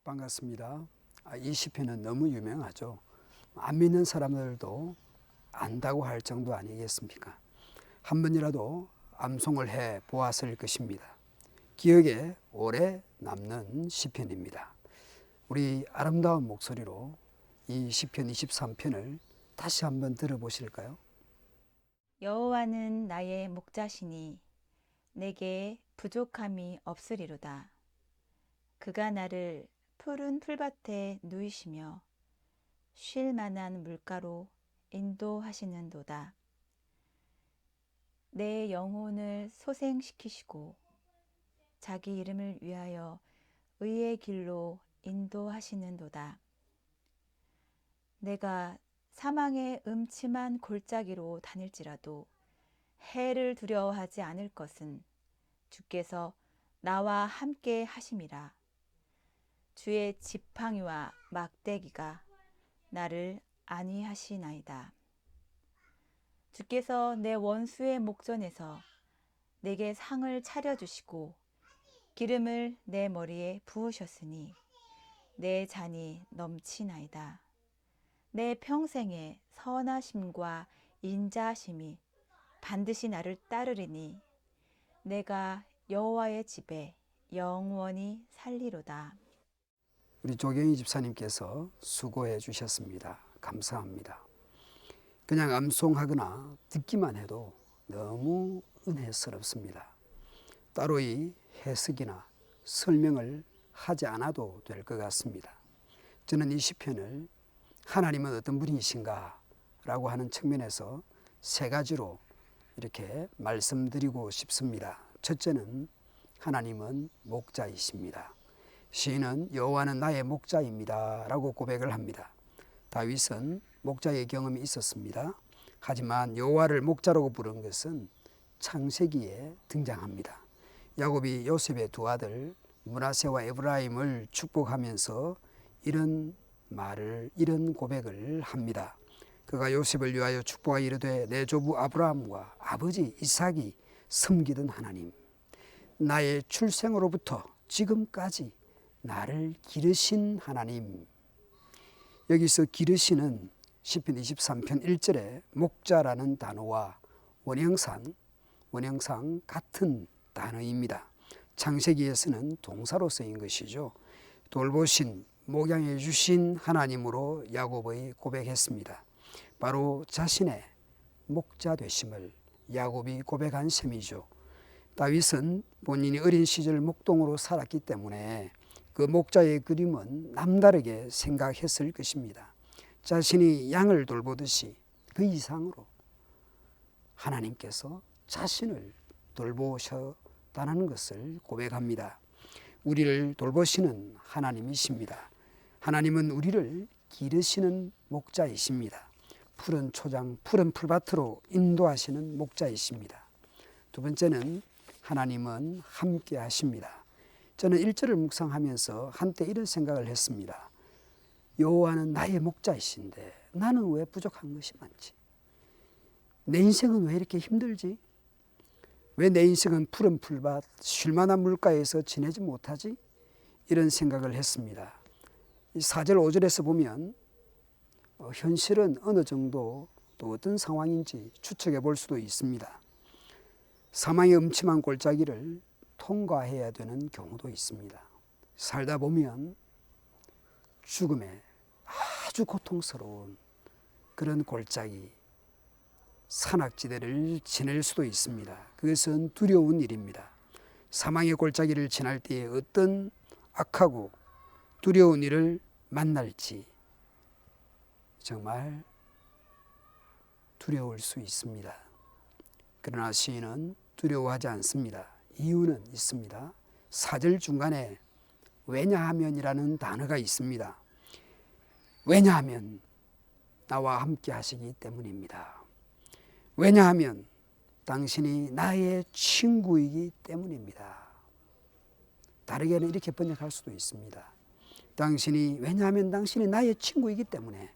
반갑습니다. 이 시편은 너무 유명하죠. 안 믿는 사람들도 안다고 할 정도 아니겠습니까? 한 번이라도 암송을 해 보았을 것입니다. 기억에 오래 남는 시편입니다. 우리 아름다운 목소리로 이 시편 23편을 다시 한번 들어보실까요? 여호와는 나의 목자시니 내게 부족함이 없으리로다. 그가 나를 푸른 풀밭에 누이시며 쉴 만한 물가로 인도하시는도다. 내 영혼을 소생시키시고 자기 이름을 위하여 의의 길로 인도하시는도다. 내가 사망의 음침한 골짜기로 다닐지라도 해를 두려워하지 않을 것은 주께서 나와 함께 하심이라. 주의 지팡이와 막대기가 나를 안위하시나이다. 주께서 내 원수의 목전에서 내게 상을 차려주시고 기름을 내 머리에 부으셨으니 내 잔이 넘치나이다. 내 평생의 선하심과 인자하심이 반드시 나를 따르리니 내가 여호와의 집에 영원히 살리로다. 우리 조경희 집사님께서 수고해 주셨습니다. 감사합니다. 그냥 암송하거나 듣기만 해도 너무 은혜스럽습니다. 따로 이 해석이나 설명을 하지 않아도 될 것 같습니다. 저는 이 시편을 하나님은 어떤 분이신가 라고 하는 측면에서 세 가지로 이렇게 말씀드리고 싶습니다. 첫째는 하나님은 목자이십니다. 시인은 여호와는 나의 목자입니다 라고 고백을 합니다. 다윗은 목자의 경험이 있었습니다. 하지만 여호와를 목자라고 부른 것은 창세기에 등장합니다. 야곱이 요셉의 두 아들 므낫세와 에브라임을 축복하면서 이런 고백을 합니다. 그가 요셉을 위하여 축복하여 이르되 내 조부 아브라함과 아버지 이삭이 섬기던 하나님, 나의 출생으로부터 지금까지 나를 기르신 하나님. 여기서 기르시는 시편 23편 1절에 목자라는 단어와 원형상 같은 단어입니다. 창세기에서는 동사로 쓰인 것이죠. 돌보신, 목양해 주신 하나님으로 야곱이 고백했습니다. 바로 자신의 목자 되심을 야곱이 고백한 셈이죠. 다윗은 본인이 어린 시절 목동으로 살았기 때문에 그 목자의 그림은 남다르게 생각했을 것입니다. 자신이 양을 돌보듯이 그 이상으로 하나님께서 자신을 돌보셨다는 것을 고백합니다. 우리를 돌보시는 하나님이십니다. 하나님은 우리를 기르시는 목자이십니다. 푸른 초장, 푸른 풀밭으로 인도하시는 목자이십니다. 두 번째는 하나님은 함께 하십니다. 저는 1절을 묵상하면서 한때 이런 생각을 했습니다. 여호와는 나의 목자이신데 나는 왜 부족한 것이 많지? 내 인생은 왜 이렇게 힘들지? 왜 내 인생은 푸른 풀밭, 쉴만한 물가에서 지내지 못하지? 이런 생각을 했습니다. 이 4절, 5절에서 보면 현실은 어느 정도 또 어떤 상황인지 추측해 볼 수도 있습니다. 사망의 음침한 골짜기를 통과해야 되는 경우도 있습니다. 살다 보면 죽음에 아주 고통스러운 그런 골짜기, 산악지대를 지낼 수도 있습니다. 그것은 두려운 일입니다. 사망의 골짜기를 지날 때에 어떤 악하고 두려운 일을 만날지 정말 두려울 수 있습니다. 그러나 시인은 두려워하지 않습니다. 이유는 있습니다. 4절 중간에 왜냐하면이라는 단어가 있습니다. 왜냐하면 나와 함께 하시기 때문입니다. 왜냐하면 당신이 나의 친구이기 때문입니다. 다르게는 이렇게 번역할 수도 있습니다. 왜냐하면 당신이 나의 친구이기 때문에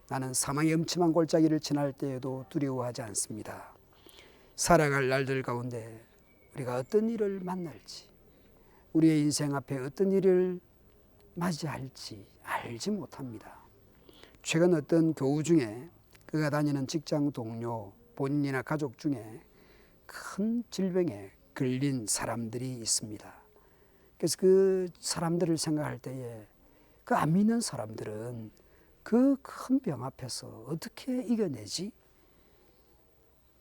나는 사망의 음침한 골짜기를 지날 때에도 두려워하지 않습니다. 살아갈 날들 가운데 우리가 어떤 일을 만날지, 우리의 인생 앞에 어떤 일을 맞이할지 알지 못합니다. 최근 어떤 교우 중에 그가 다니는 직장 동료, 본인이나 가족 중에 큰 질병에 걸린 사람들이 있습니다. 그래서 그 사람들을 생각할 때에 그 안 믿는 사람들은 그 큰 병 앞에서 어떻게 이겨내지?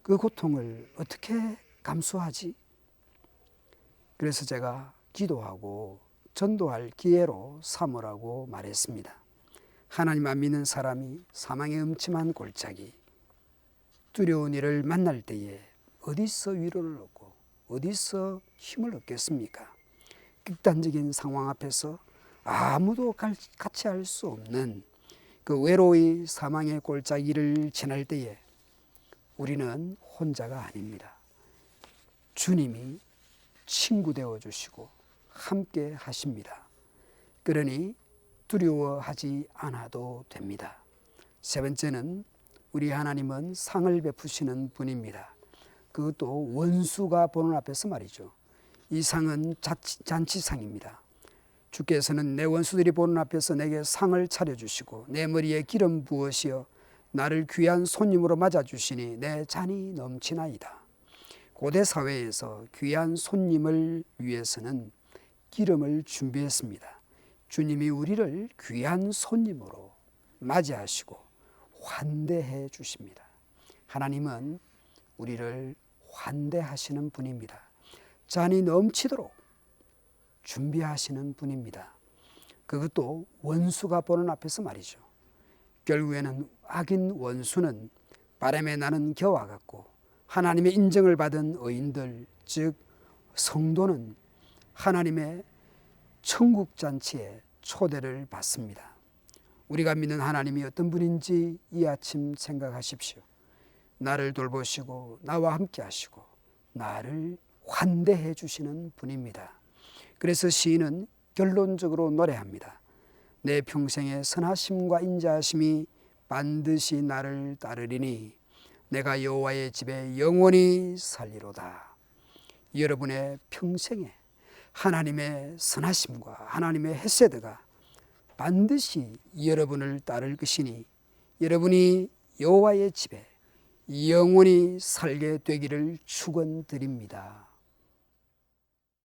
그 고통을 어떻게 감수하지? 그래서 제가 기도하고 전도할 기회로 삼으라고 말했습니다. 하나님 안 믿는 사람이 사망의 음침한 골짜기, 두려운 일을 만날 때에 어디서 위로를 얻고 어디서 힘을 얻겠습니까? 극단적인 상황 앞에서 아무도 같이 할 수 없는 그 외로이 사망의 골짜기를 지날 때에 우리는 혼자가 아닙니다. 주님이 친구 되어 주시고 함께 하십니다. 그러니 두려워하지 않아도 됩니다. 세 번째는 우리 하나님은 상을 베푸시는 분입니다. 그것도 원수가 보는 앞에서 말이죠. 이 상은 잔치상입니다. 주께서는 내 원수들이 보는 앞에서 내게 상을 차려주시고 내 머리에 기름 부으시어 나를 귀한 손님으로 맞아주시니 내 잔이 넘치나이다. 고대 사회에서 귀한 손님을 위해서는 기름을 준비했습니다. 주님이 우리를 귀한 손님으로 맞이하시고 환대해 주십니다. 하나님은 우리를 환대하시는 분입니다. 잔이 넘치도록 준비하시는 분입니다. 그것도 원수가 보는 앞에서 말이죠. 결국에는 악인 원수는 바람에 나는 겨와 같고 하나님의 인정을 받은 의인들, 즉 성도는 하나님의 천국잔치에 초대를 받습니다. 우리가 믿는 하나님이 어떤 분인지 이 아침 생각하십시오. 나를 돌보시고 나와 함께 하시고 나를 환대해 주시는 분입니다. 그래서 시인은 결론적으로 노래합니다. 내 평생의 선하심과 인자하심이 반드시 나를 따르리니 내가 여호와의 집에 영원히 살리로다. 여러분의 평생에 하나님의 선하심과 하나님의 헤세드가 반드시 여러분을 따를 것이니 여러분이 여호와의 집에 영원히 살게 되기를 축원드립니다.